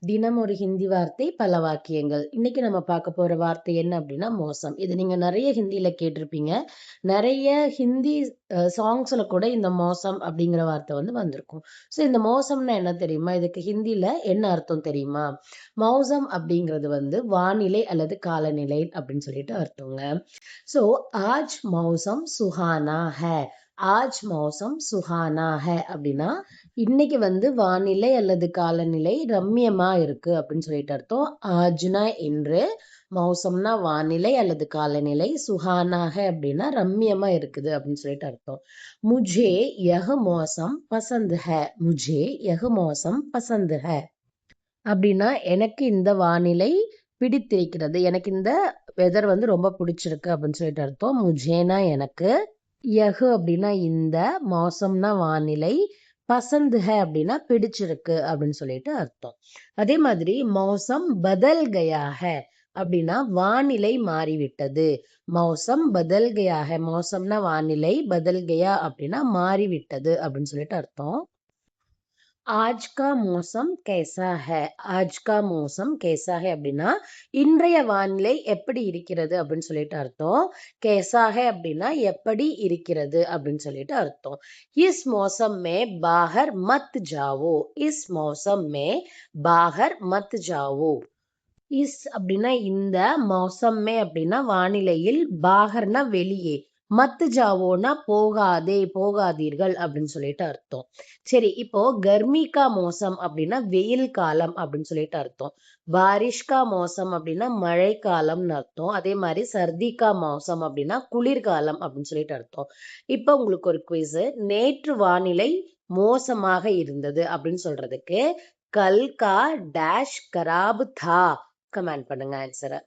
தினம் ஒரு ஹிந்தி வார்த்தை, பல வாக்கியங்கள். இன்னைக்கு நம்ம பார்க்க போற வார்த்தை என்ன அப்படின்னா, மோசம். இது நீங்க நெறைய ஹிந்தியில கேட்டிருப்பீங்க. நெறைய ஹிந்தி சாங்ஸ்ல கூட இந்த மோசம் அப்படிங்கிற வார்த்தை வந்திருக்கும். ஸோ இந்த மோசம்னா என்ன தெரியுமா? இதுக்கு ஹிந்தில என்ன அர்த்தம் தெரியுமா? மௌசம் அப்படிங்கிறது வானிலை அல்லது காலநிலை அப்படின்னு சொல்லிட்டு அர்த்தங்க. ஸோ ஆஜ் மௌசம் சுஹானா ஹை. ஆஜ் மௌசம் சுஹானா ஹை அப்படின்னா, இன்னைக்கு வானிலை அல்லது காலநிலை ரம்மியமா இருக்கு அப்படின்னு சொல்லிட்டு அர்த்தம். ஆஜ்னா இன்று, மௌசம்னா வானிலை அல்லது காலநிலை, சுஹானா ஹை அப்படின்னா ரம்மியமா இருக்குது அப்படின்னு சொல்லிட்டு அர்த்தம். முझे यह मौसम पसंद है. मुझे यह मौसम पसंद है அப்படின்னா எனக்கு இந்த வானிலை பிடித்திருக்கிறது. எனக்கு இந்த வெதர் ரொம்ப பிடிச்சிருக்கு அப்படின்னு சொல்லிட்டு அர்த்தம். முझेனா எனக்கு, யஹ் அப்படின்னா இந்த, மௌசம்னா வானிலை, பசந்த் ஹை அப்படின்னா பிடிச்சிருக்கு அப்படின்னு சொல்லிட்டு அர்த்தம். அதே மாதிரி மௌசம் பதல் கயா ஹை அப்படின்னா வானிலை மாறிவிட்டது. மௌசம் பதல் கயா ஹை, மௌசம்னா வானிலை, பதல் கயா அப்படின்னா மாறிவிட்டது அப்படின்னு சொல்லிட்டு அர்த்தம். ஆஜ் கா மோசம் கேசா ஹை. ஆஜ் கா மோசம் கேசா ஹை அப்படின்னா இன்றைய வானிலை எப்படி இருக்கிறது அப்படின்னு சொல்லிட்டு அர்த்தம். கேசா ஹை அப்படின்னா எப்படி இருக்கிறது அப்படின்னு சொல்லிட்டு அர்த்தம். இஸ் மோசம் மே பாஹர் மத் ஜாவோ. இஸ் மோசம் மே பாஹர் மத் ஜாவோ. இஸ் அப்படின்னா இந்த, மௌசம்மே அப்படின்னா வானிலையில், பாகர்னா வெளியே, மத்து ஜாவோனா போகாதே, போகாதீர்கள் அப்படின்னு சொல்லிட்டு அர்த்தம். சரி, இப்போ கர்மிகா மோசம் அப்படின்னா வெயில் காலம் அப்படின்னு சொல்லிட்டு அர்த்தம். பாரிஷ்கா மோசம் அப்படின்னா மழைக்காலம்னு அர்த்தம். அதே மாதிரி சர்திகா மோசம் அப்படின்னா குளிர்காலம் அப்படின்னு சொல்லிட்டு அர்த்தம். இப்போ உங்களுக்கு ஒரு குவிஸ். நேற்று வானிலை மோசமாக இருந்தது அப்படின்னு சொல்றதுக்கு கல்கா டேஷ் கராப் தா கமெண்ட் பண்ணுங்க ஆன்சரை.